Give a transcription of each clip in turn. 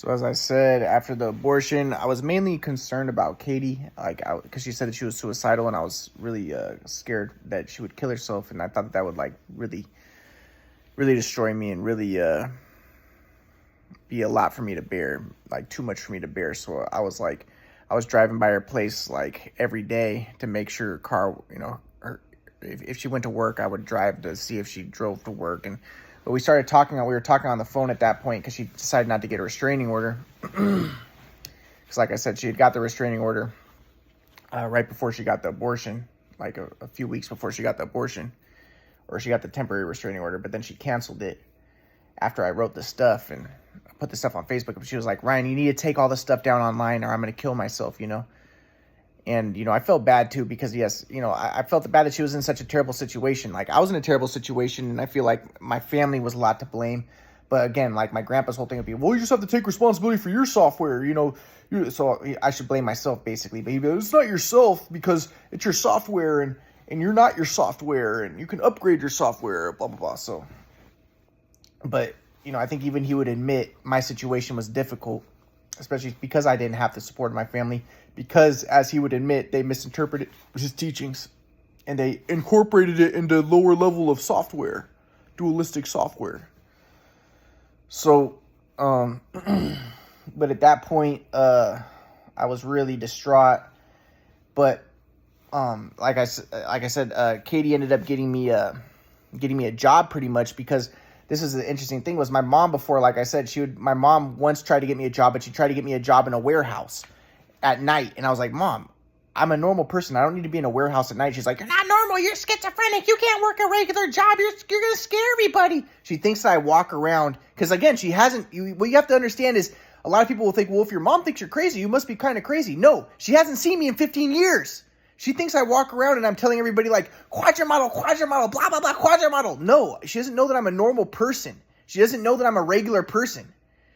So as I said, after the abortion, I was mainly concerned about Katie, because she said that she was suicidal, and I was really scared that she would kill herself, and I thought that would like really, really destroy me and really be a lot for me to bear, like too much for me to bear. So I was driving by her place like every day to make sure her car, if she went to work, I would drive to see if she drove to work. But we were talking on the phone at that point because she decided not to get a restraining order. Because like I said, she had got the restraining order right before she got the abortion, like a few weeks before she got the abortion, or she got the temporary restraining order, but then she canceled it after I wrote the stuff and I put the stuff on Facebook. She was like, Ryan, you need to take all this stuff down online or I'm going to kill myself, And, I felt bad too because, yes, I felt bad that she was in such a terrible situation. Like, I was in a terrible situation, and I feel like my family was a lot to blame. But again, like, my grandpa's whole thing would be, well, you just have to take responsibility for your software, So I should blame myself, basically. But he'd be like, it's not yourself because it's your software, and you're not your software, and you can upgrade your software, blah, blah, blah. So, but, I think even he would admit my situation was difficult, especially because I didn't have the support of my family. Because, as he would admit, they misinterpreted his teachings and they incorporated it into lower level of software, dualistic software. So, but at that point, I was really distraught. But, like I said, Katie ended up getting me a job pretty much because this is the interesting thing was my mom before, like I said, my mom once tried to get me a job, but she tried to get me a job in a warehouse at night. And I was like, Mom, I'm a normal person. I don't need to be in a warehouse at night. She's like, you're not normal. You're schizophrenic. You can't work a regular job. You're going to scare everybody. She thinks that I walk around. Because again, she hasn't. What you have to understand is a lot of people will think, well, if your mom thinks you're crazy, you must be kind of crazy. No, she hasn't seen me in 15 years. She thinks I walk around and I'm telling everybody like, quadrumodel, blah, blah, blah, quadrumodel. No, she doesn't know that I'm a normal person. She doesn't know that I'm a regular person.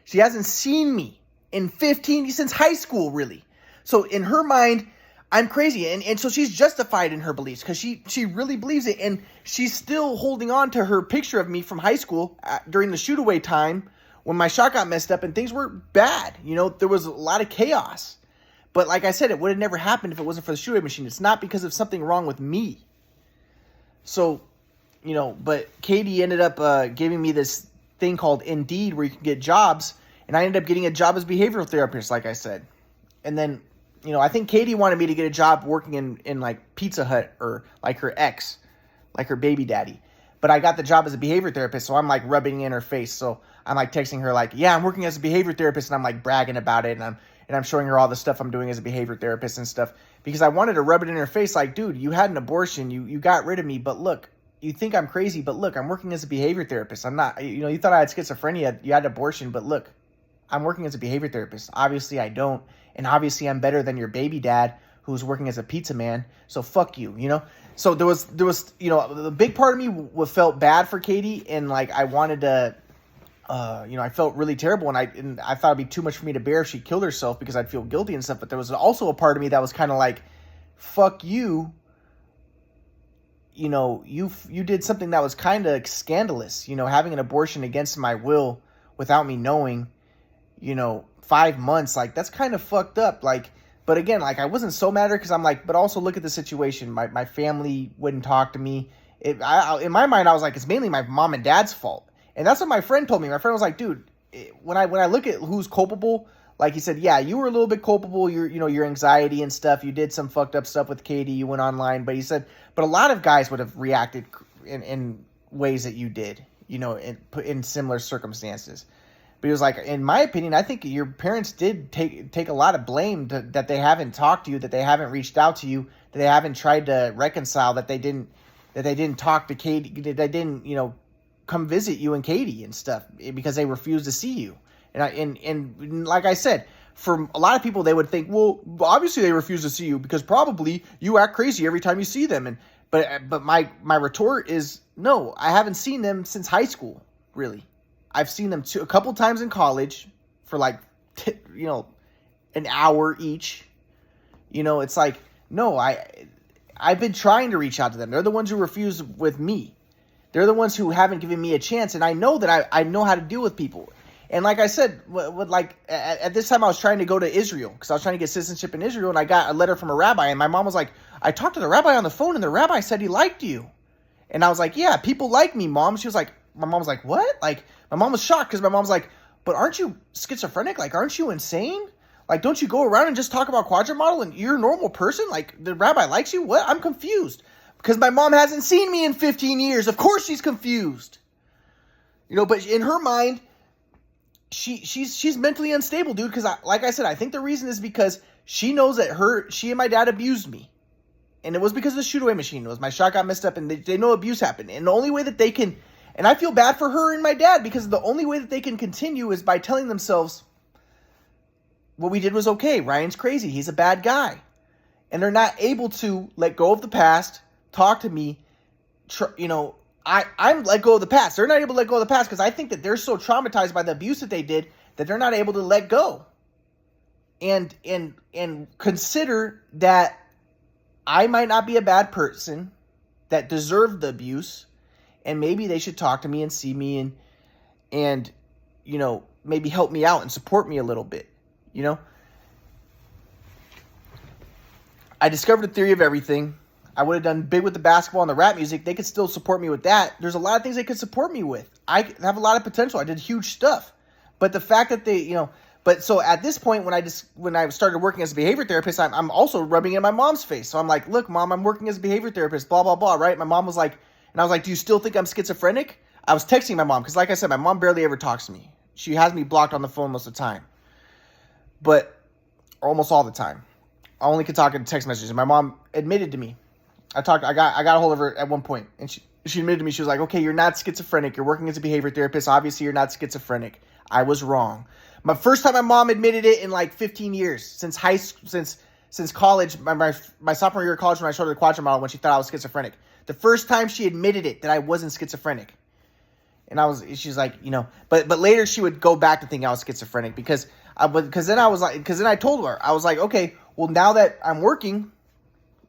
She hasn't seen me since high school, really. So in her mind, I'm crazy. And so she's justified in her beliefs because she really believes it. And she's still holding on to her picture of me from high school during the shoot away time when my shot got messed up and things were bad. There was a lot of chaos. But like I said, it would have never happened if it wasn't for the shoot away machine. It's not because of something wrong with me. So, but Katie ended up giving me this thing called Indeed where you can get jobs. And I ended up getting a job as a behavioral therapist, like I said. And then, I think Katie wanted me to get a job working in like Pizza Hut or like her ex, like her baby daddy. But I got the job as a behavior therapist, so I'm like rubbing it in her face. So I'm like texting her like, yeah, I'm working as a behavior therapist, and I'm like bragging about it, and I'm showing her all the stuff I'm doing as a behavior therapist and stuff because I wanted to rub it in her face like, dude, you had an abortion, you got rid of me, but look, you think I'm crazy, but look, I'm working as a behavior therapist. I'm not, you thought I had schizophrenia, you had an abortion, but look, I'm working as a behavior therapist. Obviously I don't. And obviously I'm better than your baby dad who's working as a pizza man. So fuck you, So there was, the big part of me felt bad for Katie. And like, I wanted to, I felt really terrible. And I thought it'd be too much for me to bear if she killed herself because I'd feel guilty and stuff. But there was also a part of me that was kind of like, fuck you. You did something that was kind of scandalous, having an abortion against my will without me knowing, 5 months, like that's kind of fucked up. Like, but again, like I wasn't so mad at her because I'm like, but also look at the situation. My family wouldn't talk to me. In my mind, I was like, it's mainly my mom and dad's fault. And that's what my friend told me. My friend was like, dude, when I look at who's culpable, like he said, yeah, you were a little bit culpable. Your anxiety and stuff. You did some fucked up stuff with Katie. You went online, but he said, but a lot of guys would have reacted in ways that you did, in similar circumstances. But he was like, in my opinion, I think your parents did take a lot of blame that they haven't talked to you, that they haven't reached out to you, that they haven't tried to reconcile, that they didn't talk to Katie, that they didn't, come visit you and Katie and stuff because they refused to see you. And like I said, for a lot of people, they would think, well, obviously they refuse to see you because probably you act crazy every time you see them. But my retort is, no, I haven't seen them since high school, really. I've seen them a couple times in college for like, an hour each. It's like, no, I've been trying to reach out to them. They're the ones who refuse with me. They're the ones who haven't given me a chance. And I know that I know how to deal with people. And like I said, like at this time I was trying to go to Israel because I was trying to get citizenship in Israel, and I got a letter from a rabbi, and my mom was like, I talked to the rabbi on the phone, and the rabbi said he liked you. And I was like, yeah, people like me, Mom. She was like, my mom was like, what? Like, my mom was shocked because my mom's like, but aren't you schizophrenic? Like, aren't you insane? Like, don't you go around and just talk about Quadrant Model and you're a normal person? Like, the rabbi likes you? What? I'm confused. Because my mom hasn't seen me in 15 years. Of course she's confused. But in her mind, she's mentally unstable, dude. Because like I said, I think the reason is because she knows that she and my dad abused me. And it was because of the shoot away machine. It was my shot got messed up and they know abuse happened. And the only way that they can, and I feel bad for her and my dad because the only way that they can continue is by telling themselves what we did was okay. Ryan's crazy. He's a bad guy. And they're not able to let go of the past, talk to me. I'm let go of the past. They're not able to let go of the past because I think that they're so traumatized by the abuse that they did that they're not able to let go. And consider that I might not be a bad person that deserved the abuse, and maybe they should talk to me and see me and maybe help me out and support me a little bit. I discovered a theory of everything. I would have done big with the basketball and the rap music. They could still support me with that. There's a lot of things they could support me with. I have a lot of potential. I did huge stuff. But the fact that they, but so at this point, when I started working as a behavior therapist, I'm also rubbing it in my mom's face. So I'm like, look, Mom, I'm working as a behavior therapist, blah, blah, blah, right? My mom was like, and I was like, do you still think I'm schizophrenic? I was texting my mom because, like I said, my mom barely ever talks to me. She has me blocked on the phone most of the time, but almost all the time. I only could talk in text messages. And my mom admitted to me. I got a hold of her at one point, and she admitted to me. She was like, okay, you're not schizophrenic. You're working as a behavior therapist. Obviously, you're not schizophrenic. I was wrong. My first time my mom admitted it in like 15 years, since high school, since college, my sophomore year of college when I started the Quadrant Model, when she thought I was schizophrenic. The first time she admitted it, that I wasn't schizophrenic. And she's like, but later she would go back to think I was schizophrenic because then I told her, I was like, okay, well, now that I'm working,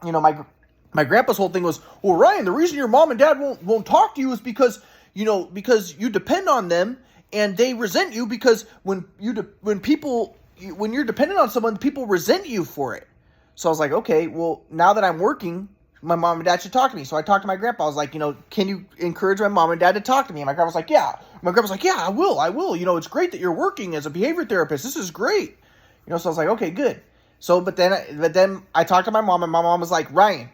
my grandpa's whole thing was, well, Ryan, the reason your mom and dad won't talk to you is because you depend on them and they resent you because when you're dependent on someone, people resent you for it. So I was like, okay, well, now that I'm working, my mom and dad should talk to me. So I talked to my grandpa. I was like, can you encourage my mom and dad to talk to me? And my grandpa was like, yeah. My grandpa was like, yeah, I will. It's great that you're working as a behavior therapist. This is great. So I was like, okay, good. So, but then I talked to my mom, and my mom was like, Ryan,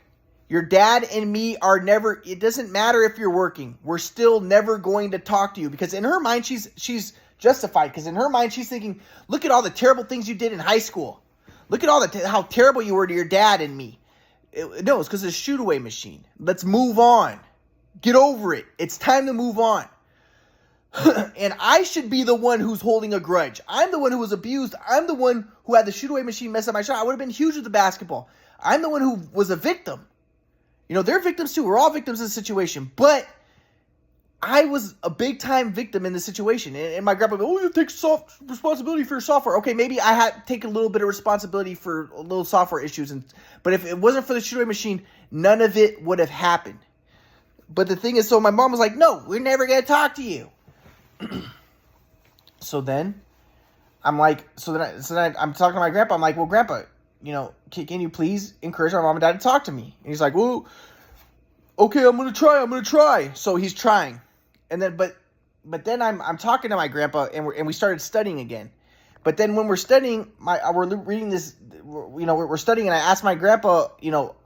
your dad and me it doesn't matter if you're working. We're still never going to talk to you. Because in her mind, she's justified. Because in her mind, she's thinking, look at all the terrible things you did in high school. Look at how terrible you were to your dad and me. No, it's because of the shoot away machine. Let's move on. Get over it. It's time to move on. And I should be the one who's holding a grudge. I'm the one who was abused. I'm the one who had the shoot away machine mess up my shot. I would have been huge with the basketball. I'm the one who was a victim. They're victims too. We're all victims of the situation. But I was a big time victim in the situation. And my grandpa, you take responsibility for your software. Okay, maybe I had to take a little bit of responsibility for little software issues. But if it wasn't for the shoot away machine, none of it would have happened. But the thing is, so my mom was like, no, we're never going to talk to you. So then I'm like, I'm talking to my grandpa. I'm like, well, Grandpa, can you please encourage my mom and dad to talk to me? And he's like, well, okay, I'm going to try. So he's trying. And then, but then I'm talking to my grandpa and we started studying again. But then when we're studying, we're reading this, we're studying, and I asked my grandpa,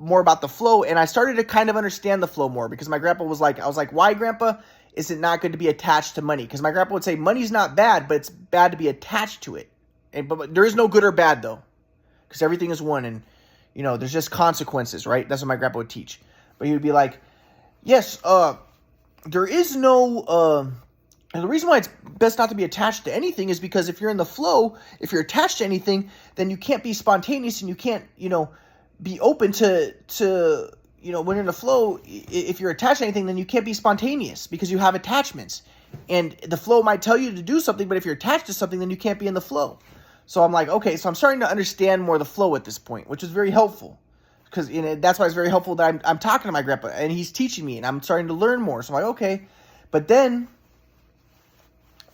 more about the flow, and I started to kind of understand the flow more because my grandpa was like, I was like, why, Grandpa, is it not good to be attached to money? Because my grandpa would say money's not bad, but it's bad to be attached to it. But there is no good or bad though, because everything is one, and there's just consequences, right? That's what my grandpa would teach. But he would be like, yes, there is no. And the reason why it's best not to be attached to anything is because if you're in the flow, if you're attached to anything, then you can't be spontaneous and you can't, be open to when you're in the flow. If you're attached to anything, then you can't be spontaneous because you have attachments. And the flow might tell you to do something, but if you're attached to something, then you can't be in the flow. So I'm like, okay, so I'm starting to understand more the flow at this point, which is very helpful. Because that's why it's very helpful that I'm talking to my grandpa and he's teaching me and I'm starting to learn more. So I'm like, okay. But then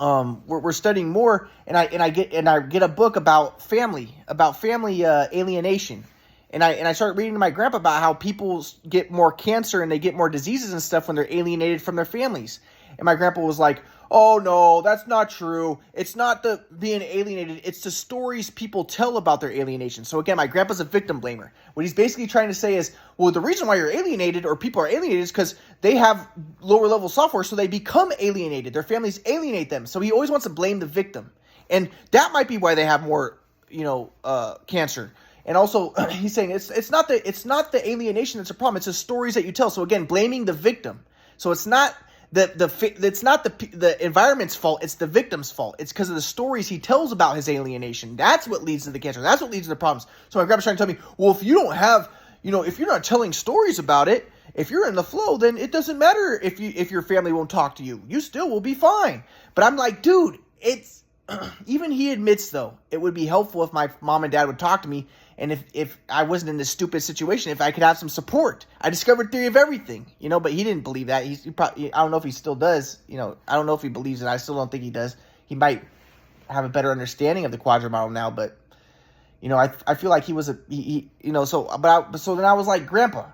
we're studying more, and I get a book about family alienation, and I started reading to my grandpa about how people get more cancer and they get more diseases and stuff when they're alienated from their families. And my grandpa was like, "Oh no, that's not true. It's not the being alienated. It's the stories people tell about their alienation." So again, my grandpa's a victim blamer. What he's basically trying to say is, well, the reason why you're alienated or people are alienated is because they have lower level software, so they become alienated. Their families alienate them. So he always wants to blame the victim. And that might be why they have more, cancer. And also, he's saying it's not the alienation that's a problem. It's the stories that you tell. So again, blaming the victim. So it's not it's not the environment's fault. It's the victim's fault. It's because of the stories he tells about his alienation. That's what leads to the cancer. That's what leads to the problems. So my grandpa's trying to tell me, well, if you don't have, if you're not telling stories about it, if you're in the flow, then it doesn't matter if your family won't talk to you. You still will be fine. But I'm like, dude, it's even he admits though it would be helpful if my mom and dad would talk to me. And if I wasn't in this stupid situation, if I could have some support. I discovered theory of everything, but he didn't believe that. He probably, I don't know if he still does. I don't know if he believes it. I still don't think he does. He might have a better understanding of the quadrant model now, but I feel like he was so then I was like, Grandpa.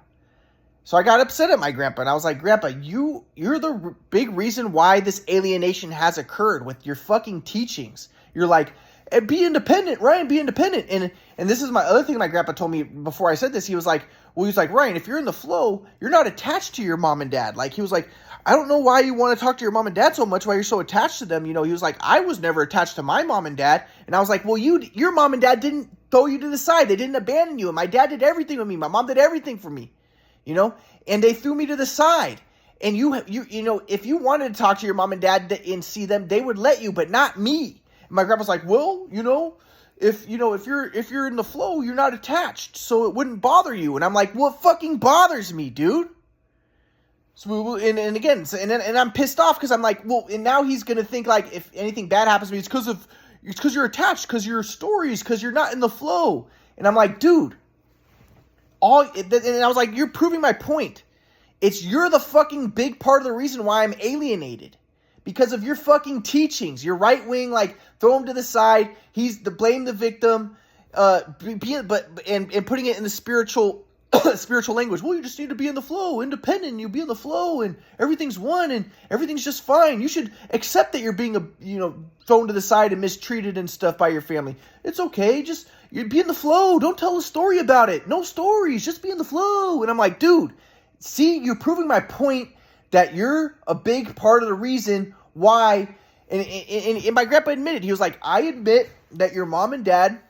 So I got upset at my grandpa, and I was like, Grandpa, you're the big reason why this alienation has occurred with your fucking teachings. You're like, and be independent, Ryan, be independent. And this is my other thing my grandpa told me before I said this. He was like, Ryan, if you're in the flow, you're not attached to your mom and dad. Like, he was like, I don't know why you want to talk to your mom and dad so much, why you're so attached to them. He was like, I was never attached to my mom and dad. And I was like, well, your mom and dad didn't throw you to the side. They didn't abandon you. And my dad did everything with me. My mom did everything for me, and they threw me to the side. And if you wanted to talk to your mom and dad and see them, they would let you, but not me. My grandpa's like, well, if you're in the flow, you're not attached, so it wouldn't bother you. And I'm like, well, it fucking bothers me, dude. So and I'm pissed off because I'm like, well, and now he's gonna think like if anything bad happens to me, it's because you're attached, because your stories, because you're not in the flow. And I'm like, dude, and I was like, you're proving my point. You're the fucking big part of the reason why I'm alienated. Because of your fucking teachings, your right wing, like, throw him to the side. He's the blame the victim, and putting it in the spiritual language. Well, you just need to be in the flow, independent. You be in the flow, and everything's one, and everything's just fine. You should accept that you're being thrown to the side and mistreated and stuff by your family. It's okay. Just you be in the flow. Don't tell a story about it. No stories. Just be in the flow. And I'm like, dude, see, you're proving my point. That you're a big part of the reason why, and my grandpa admitted, he was like, I admit that your mom and dad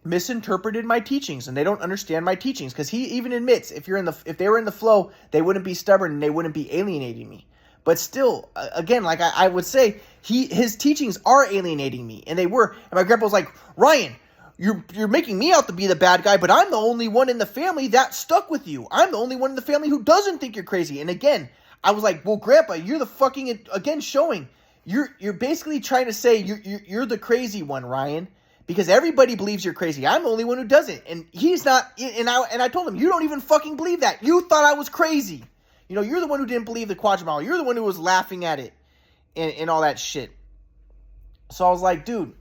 misinterpreted my teachings and they don't understand my teachings, because he even admits if they were in the flow, they wouldn't be stubborn and they wouldn't be alienating me. But still, again, like I would say, his teachings are alienating me, and they were. And my grandpa was like, Ryan, you're making me out to be the bad guy, but I'm the only one in the family that stuck with you. I'm the only one in the family who doesn't think you're crazy. And again, I was like, well, Grandpa, you're the fucking, again, showing you're basically trying to say you're the crazy one, Ryan, because everybody believes you're crazy. I'm the only one who doesn't, and he's not. And I told him, you don't even fucking believe that. You thought I was crazy. You're the one who didn't believe the quadrant model. You're the one who was laughing at it and all that shit. So I was like, dude.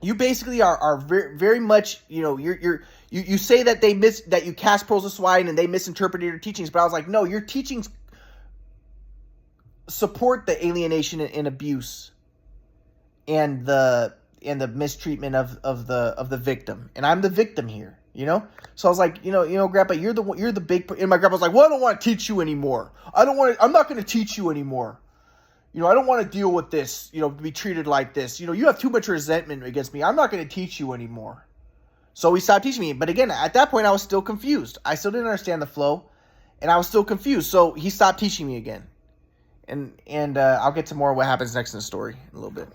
You basically are very, very much, you say that that you cast pearls of swine and they misinterpreted your teachings, but I was like, no, your teachings support the alienation and abuse and the mistreatment of the victim, and I'm the victim here, So I was like, Grandpa, you're the big, and my grandpa was like, well, I don't want to teach you anymore. I'm not going to teach you anymore. I don't want to deal with this, to be treated like this. You have too much resentment against me. I'm not going to teach you anymore. So he stopped teaching me. But again, at that point, I was still confused. I still didn't understand the flow, and I was still confused. So he stopped teaching me again. And I'll get to more of what happens next in the story in a little bit.